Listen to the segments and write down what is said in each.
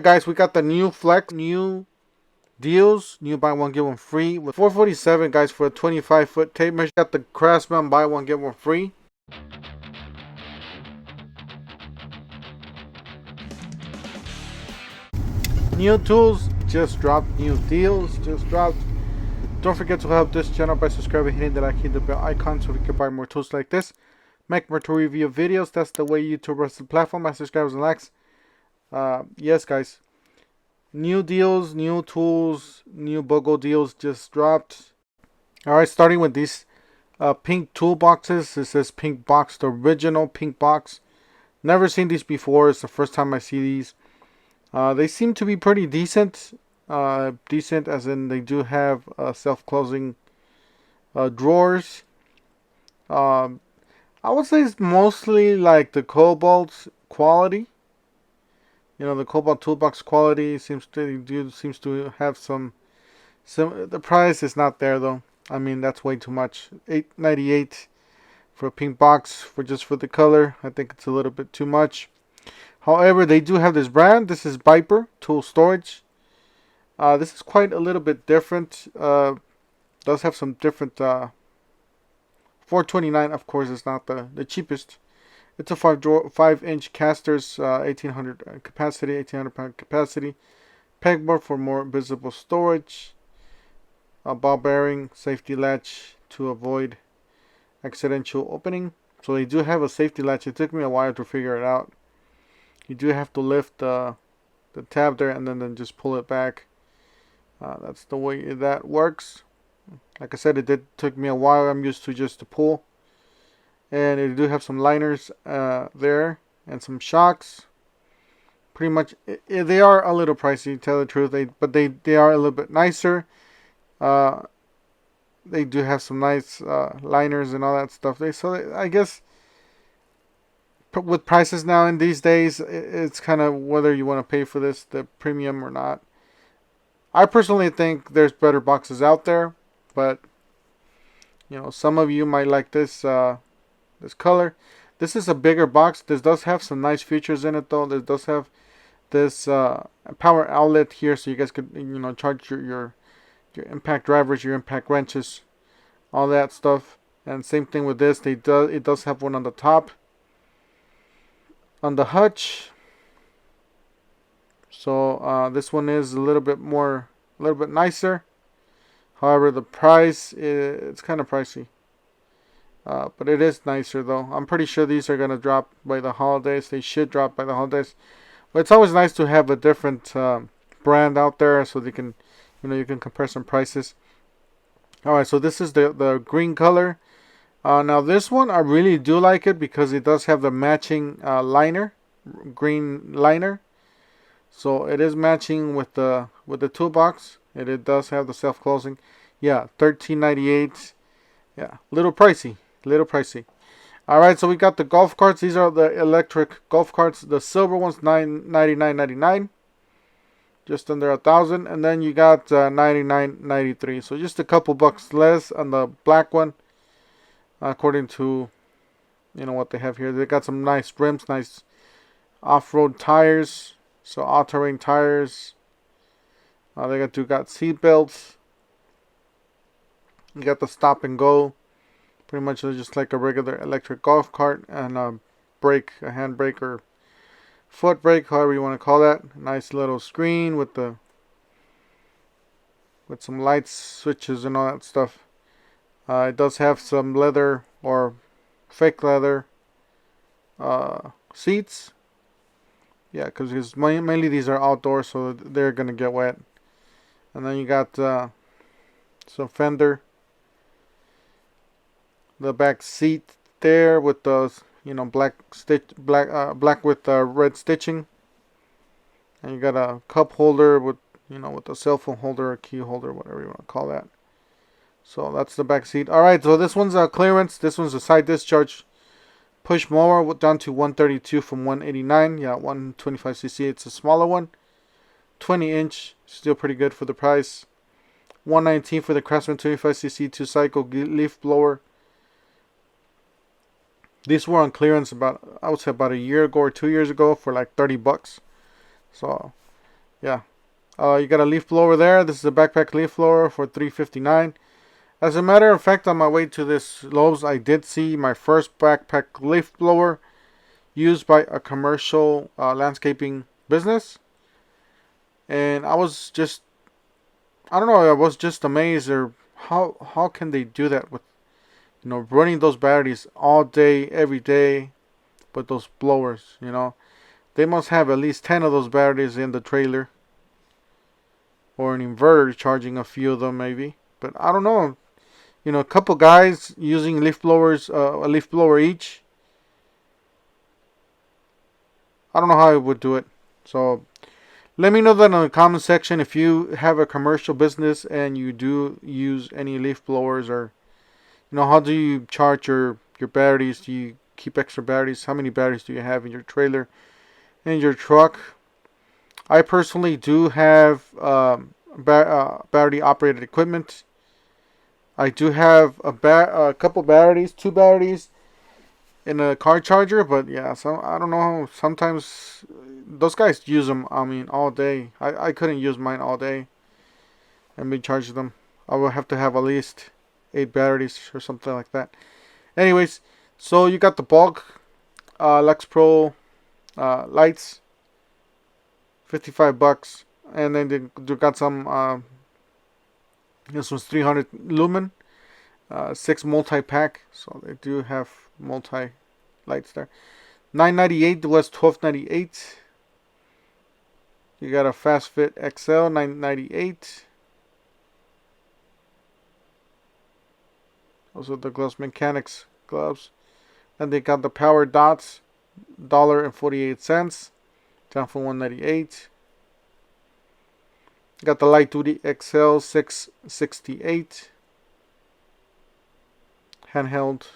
Guys, we got the new Flex, new deals, new buy one get one free with 447 guys for a 25-foot tape measure. Got the Craftsman buy one get one free. New tools just dropped, new deals just dropped. Don't forget to help this channel by subscribing, hitting the like, hitting the bell icon so we can buy more tools like this. Make more tool review videos. That's the way YouTube runs the platform. My subscribers and likes. Yes, guys. New deals, new tools, new BOGO deals just dropped. Alright, starting with these pink toolboxes. This says pink box, the original pink box. Never seen these before. It's the first time I see these. They seem to be pretty decent. Decent as in they do have self-closing drawers. I would say it's mostly like the Cobalt quality. You know, the Cobalt toolbox quality seems to have some. The price is not there though. I mean, that's way too much. $8.98 for a pink box for the color. I think it's a little bit too much. However, they do have this brand. This is Viper Tool Storage. This is quite a little bit different. Does have some different. $429, of course, is not the cheapest. It's a 5-inch casters, 1800 capacity, 1800 pound capacity. Pegboard for more visible storage. A ball bearing, safety latch to avoid accidental opening. So they do have a safety latch. It took me a while to figure it out. You do have to lift the tab there and then just pull it back. That's the way that works. Like I said, it took me a while. I'm used to just the pull. And they do have some liners there and some shocks. Pretty much, they are a little pricey, to tell the truth. But they are a little bit nicer. They do have some nice liners and all that stuff. I guess with prices now in these days, it's kind of whether you want to pay for the premium or not. I personally think there's better boxes out there, but you know, some of you might like this color. This is a bigger box. This does have some nice features in it though. This does have this power outlet here, so you guys could, you know, charge your impact drivers, your impact wrenches, all that stuff. And same thing with this. It does have one on the top, on the hutch. So this one is a little bit nicer. However, the price it's kind of pricey. But it is nicer though. I'm pretty sure these are gonna drop by the holidays. They should drop by the holidays. But it's always nice to have a different brand out there, so they can, you know, you can compare some prices. All right, so this is the green color. Now this one I really do like it because it does have the matching liner, green liner. So it is matching with the toolbox. It does have the self-closing. Yeah, $13.98. Yeah, little pricey. Alright, so we got the golf carts. These are the electric golf carts. The silver one's $99.99. Just under $1,000. And then you got $99.93. So just a couple bucks less on the black one. According to, you know, what they have here. They got some nice rims, nice off-road tires. So all-terrain tires. They got seat belts. You got the stop and go. Pretty much just like a regular electric golf cart, and a hand brake or foot brake, however you want to call that. Nice little screen with some lights, switches, and all that stuff. It does have some leather or fake leather seats. Yeah, because mainly these are outdoors, so they're gonna get wet. And then you got some fender. The back seat there with those, you know, black with red stitching. And you got a cup holder with, you know, with a cell phone holder or key holder, whatever you want to call that. So that's the back seat. All right, so this one's a clearance. This one's a side discharge push mower down to 132 from 189. Yeah, 125cc. It's a smaller one. 20-inch, still pretty good for the price. 119 for the Craftsman 25cc 2-cycle leaf blower. These were on clearance I would say about a year ago or 2 years ago for like $30. So Yeah. You got a leaf blower there. This is a backpack leaf blower for $3.59. As a matter of fact, on my way to this Lowe's, I did see my first backpack leaf blower used by a commercial landscaping business. And I was just, I don't know, I was just amazed. Or how can they do that with, running those batteries all day, every day with those blowers, They must have at least 10 of those batteries in the trailer. Or an inverter charging a few of them maybe. But I don't know. A couple guys using leaf blowers, a leaf blower each. I don't know how I would do it. So let me know that in the comment section if you have a commercial business and you do use any leaf blowers, or how do you charge your batteries? Do you keep extra batteries? How many batteries do you have in your trailer and your truck? I personally do have battery operated equipment. I do have a couple batteries, 2 batteries in a car charger, but yeah, so I don't know. Sometimes those guys use them. I mean, all day. I couldn't use mine all day and be charging them. I would have to have at least 8 batteries or something like that. Anyways, so you got the bulk Lex Pro lights, $55, and then they got some. This one's 300 lumen, 6 multi-pack, so they do have multi lights there. $9.98 was $12.98. You got a Fast Fit XL, $9.98. Those are the gloves, mechanics gloves. And they got the power dots, $1.48, down from $1.98. Got the light duty XL, $6.68. Handheld.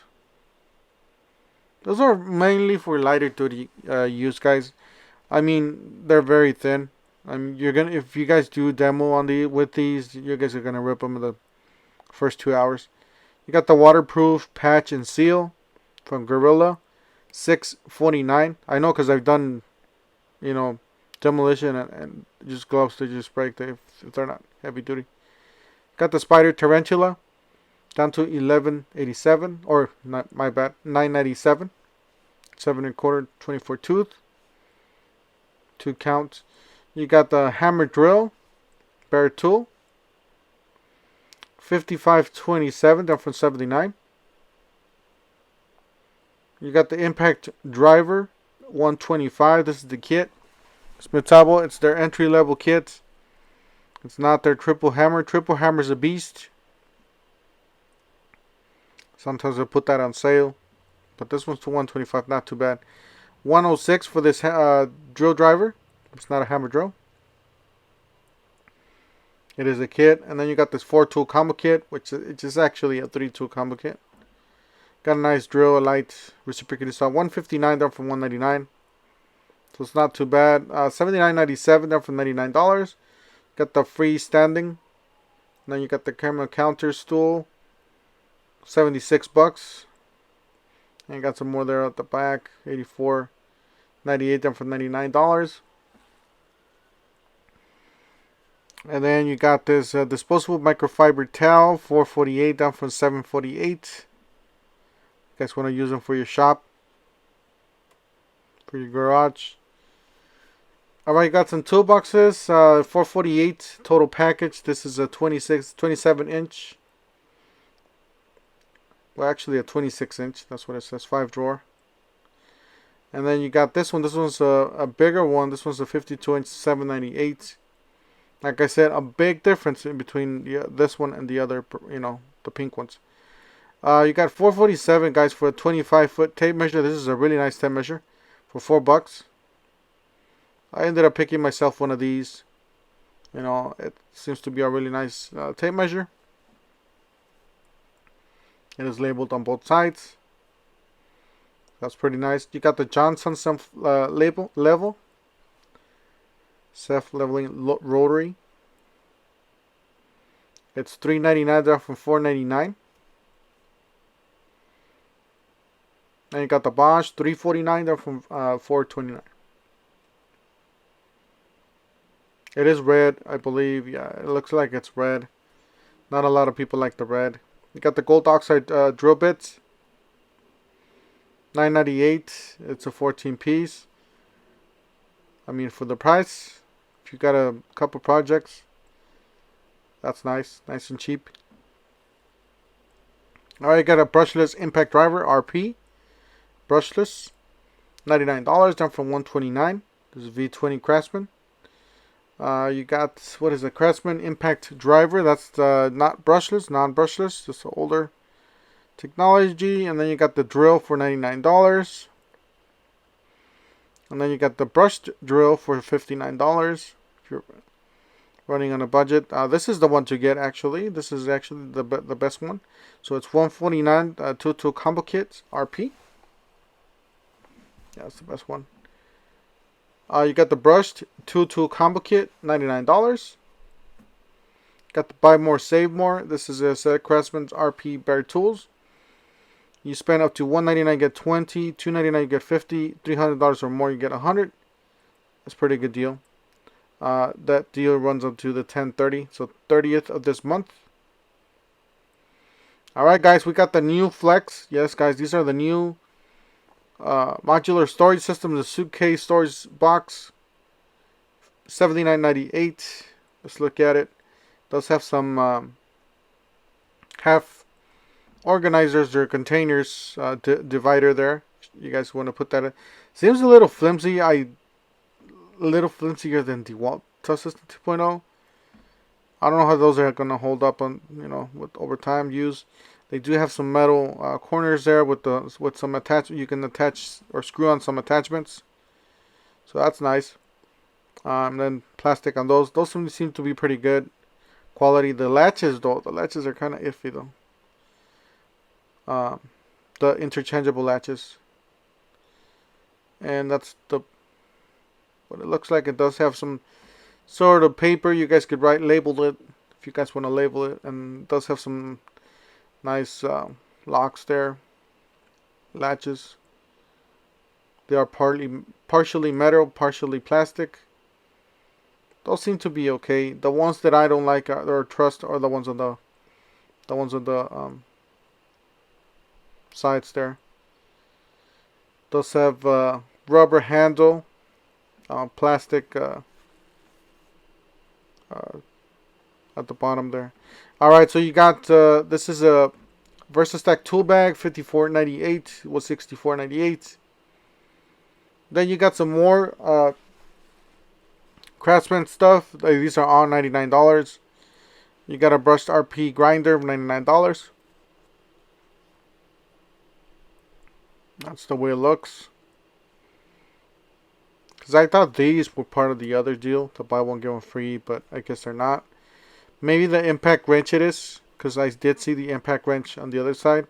Those are mainly for lighter duty use, guys. I mean, they're very thin. I mean, if you guys do demo with these, you guys are gonna rip them in the first 2 hours. You got the waterproof patch and seal from Gorilla, $6.49. I know because I've done, demolition and just gloves to just break if they're not heavy duty. Got the Spider Tarantula, down to $11.87, or not, my bad, $9.97. 7 1/4, 24 tooth, 2 count. You got the hammer drill, bare tool, $55.27, down from $79. You got the impact driver, $125. This is the kit. It's Metabo. It's their entry level kit. It's not their triple hammer. Triple hammer's a beast. Sometimes I put that on sale, but this one's to $125. Not too bad. $106 for this drill driver. It's not a hammer drill. It is a kit, and then you got this 4-tool combo kit, which is actually a 3-tool combo kit. Got a nice drill, a light reciprocating saw, $159 down from $199, so it's not too bad. $79.97 down from $99. Got the freestanding, and then you got the camera counter stool, $76, and you got some more there at the back, $84.98 down from $99. And then you got this disposable microfiber towel, $4.48 down from $7.48. You guys want to use them for your shop, for your garage. Alright, got some toolboxes, $4.48 total package. This is a 27 inch. Well, actually a 26 inch. That's what it says, 5 drawer. And then you got this one. This one's a bigger one. This one's a 52 inch, $7.98. Like I said, a big difference in between this one and the other, the pink ones. You got $4.47, guys, for a 25-foot tape measure. This is a really nice tape measure for $4. I ended up picking myself one of these. It seems to be a really nice tape measure. It is labeled on both sides. That's pretty nice. You got the Johnson level. Self-leveling rotary. It's $3.99 down from $4.99. And you got the Bosch, $3.49 down from $4.29. It is red, I believe. Yeah, it looks like it's red. Not a lot of people like the red. You got the gold oxide drill bits. $9.98. It's a 14 piece. I mean, for the price, if you got a couple projects, that's nice. Nice and cheap. Alright, got a brushless impact driver, RP. Brushless. $99, down from $129. This is V20 Craftsman. You got, what is it, Craftsman Impact Driver. That's the not brushless, non-brushless, just an older technology. And then you got the drill for $99. And then you got the brushed drill for $59 if you're running on a budget. This is the one to get, actually. This is actually the best one. So it's $149, 2-tool combo kit, RP. Yeah, that's the best one. You got the brushed 2-tool combo kit, $99. Got the buy more, save more. This is a set Craftsman's RP Bare Tools. You spend up to $199, get 20, $299, you get 50, $300 or more, you get 100. That's a pretty good deal. That deal runs up to the 10/30, so 30th of this month. Alright guys, we got the new Flex. Yes guys, these are the new modular storage system, the suitcase storage box. $79.98. Let's look at it. Does have some half organizers or containers divider there. You guys want to put that in. Seems a little flimsy. A little flimsier than DeWalt System 2.0. I don't know how those are going to hold up on, with over time use. They do have some metal corners there with some attachment. You can attach or screw on some attachments, so that's nice. And then plastic on those. Those seem to be pretty good quality. The latches though, the latches are kind of iffy though. The interchangeable latches, and that's what it looks like. It does have some sort of paper. You guys could label it if you guys want to label it, and it does have some nice locks there, latches. They are partially metal, partially plastic. Those seem to be okay. The ones that I don't like or trust are the ones on the sides there. Those have rubber handle, plastic at the bottom there. Alright, so you got this is a VersaStack tool bag, $54.98 was $64.98. Then you got some more Craftsman stuff. These are all $99. You got a brushed RP grinder, $99. That's the way it looks. Because I thought these were part of the other deal, to buy one get one free, but I guess they're not. Maybe the impact wrench it is, because I did see the impact wrench on the other side.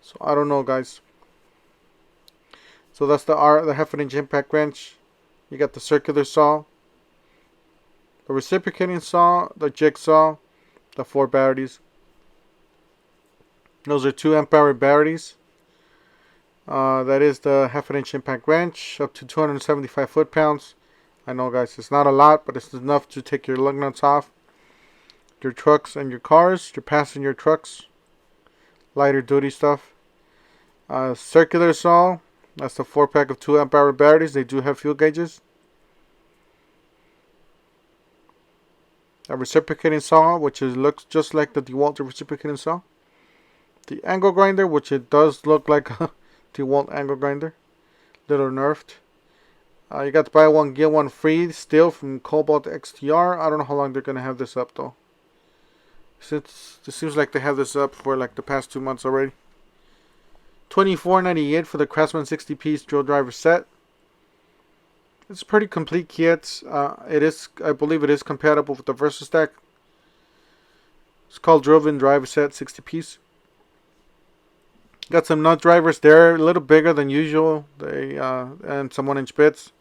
So I don't know, guys. So that's the half-inch impact wrench. You got the circular saw, the reciprocating saw, the jigsaw, the 4 batteries. Those are 2 amp-hour batteries. That is the half-inch impact wrench, up to 275 foot-pounds. I know, guys, it's not a lot, but it's enough to take your lug nuts off your trucks and your cars, your passenger trucks, lighter duty stuff. Circular saw, that's the 4-pack of 2 amp-hour batteries. They do have fuel gauges. A reciprocating saw, which looks just like the DeWalt reciprocating saw. The angle grinder, which it does look like a DeWalt angle grinder, little nerfed. You got to buy one get one free still from Cobalt XTR. I don't know how long they're gonna have this up though. Since it seems like they have this up for like the past 2 months already. $24.98 for the Craftsman 60-piece drill driver set. It's a pretty complete kit. I believe it is compatible with the VersaStack. It's called Driven Driver Set 60-piece. Got some nut drivers there, a little bigger than usual. And some 1-inch bits.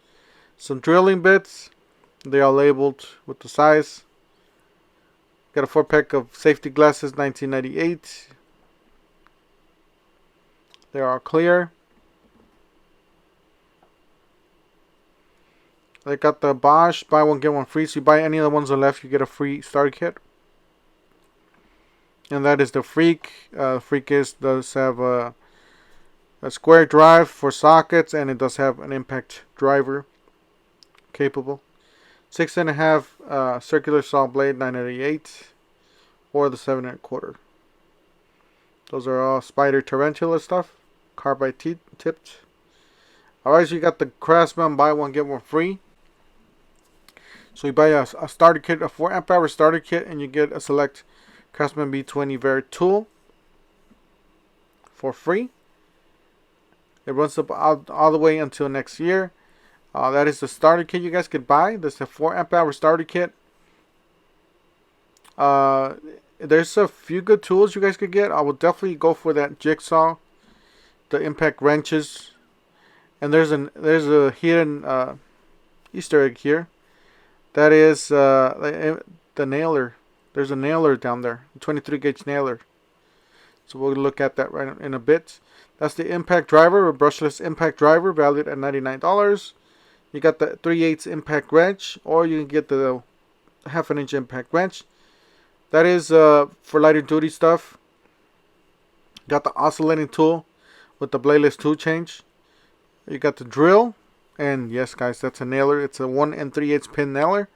Some drilling bits. They are labeled with the size. Got a 4-pack of safety glasses, $19.98. They are clear. They got the Bosch buy one get one free. So you buy any of the ones on the left, you get a free starter kit. And that is the Freak. Freak does have a square drive for sockets, and it does have an impact driver capable. 6.5 circular saw blade, 988, or the 7.25. Those are all spider tarantula stuff, carbide tipped. Alright, so you got the Craftsman buy one get one free. So you buy a starter kit, a 4 amp hour starter kit, and you get a select Craftsman B20 Vert tool for free. It runs up all the way until next year. That is the starter kit you guys could buy. This is a 4 amp hour starter kit. There's a few good tools you guys could get. I would definitely go for that jigsaw, the impact wrenches, and there's a hidden Easter egg here. That is the nailer. There's a nailer down there, 23 gauge nailer. So we'll look at that right in a bit. That's the impact driver, a brushless impact driver, valued at $99. You got the 3/8 impact wrench, or you can get the 1/2 inch impact wrench. That is for lighter duty stuff. Got the oscillating tool with the bladeless tool change. You got the drill, and yes, guys, that's a nailer. It's a 1 3/8 pin nailer.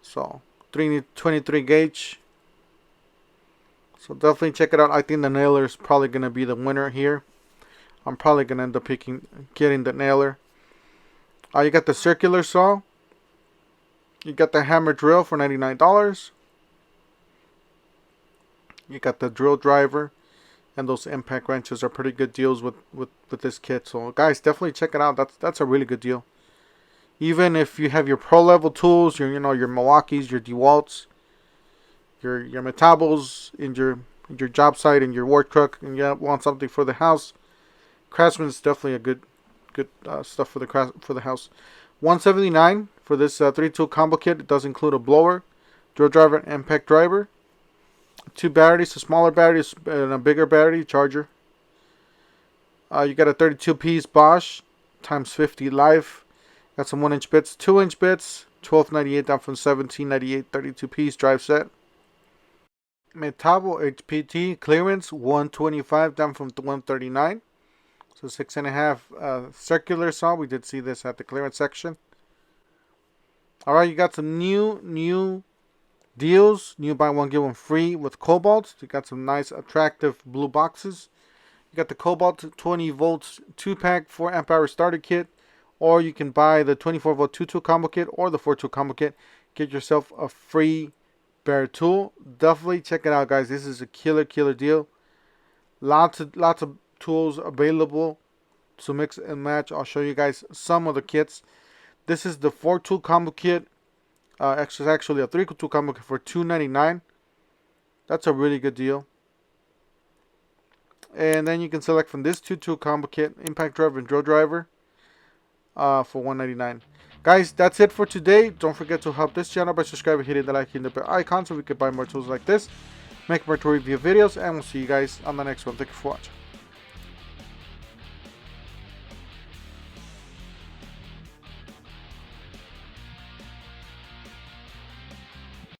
So 23 gauge. So definitely check it out. I think the nailer is probably gonna be the winner here. I'm probably gonna end up getting the nailer. You got the circular saw. You got the hammer drill for $99. You got the drill driver, and those impact wrenches are pretty good deals with this kit. So guys, definitely check it out. That's a really good deal. Even if you have your pro level tools, your Milwaukees, your DeWalts, your Metabos in your job site, and your work truck, and you want something for the house, Craftsman is definitely a good stuff for the house. $179 for this 3-tool combo kit. It does include a blower, drill driver, and impact driver. 2 batteries, a smaller battery and a bigger battery charger. You got a 32-piece Bosch times 50 live. Got some 1-inch bits, 2-inch bits, $12.98 down from $17.98, 32-piece drive set. Metabo HPT clearance, $125 down from $139. So 6.5 circular saw. We did see this at the clearance section. Alright, you got some new deals. New buy one get one free with Cobalt. You got some nice attractive blue boxes. You got the Cobalt 20 volts 2-pack 4 amp hour starter kit. Or you can buy the 24 volt 2-tool combo kit or the 4-tool combo kit. Get yourself a free bare tool. Definitely check it out, guys. This is a killer deal. Lots of tools available to mix and match. I'll show you guys some of the kits. This is the 4-tool combo kit. It's actually a 3-tool combo kit for $2.99. That's a really good deal. And then you can select from this 2-tool combo kit, impact driver and drill driver, for $1.99. Guys, that's it for today. Don't forget to help this channel by subscribing, hitting the like, hitting the bell icon so we can buy more tools like this, make more tool review videos, and we'll see you guys on the next one. Thank you for watching.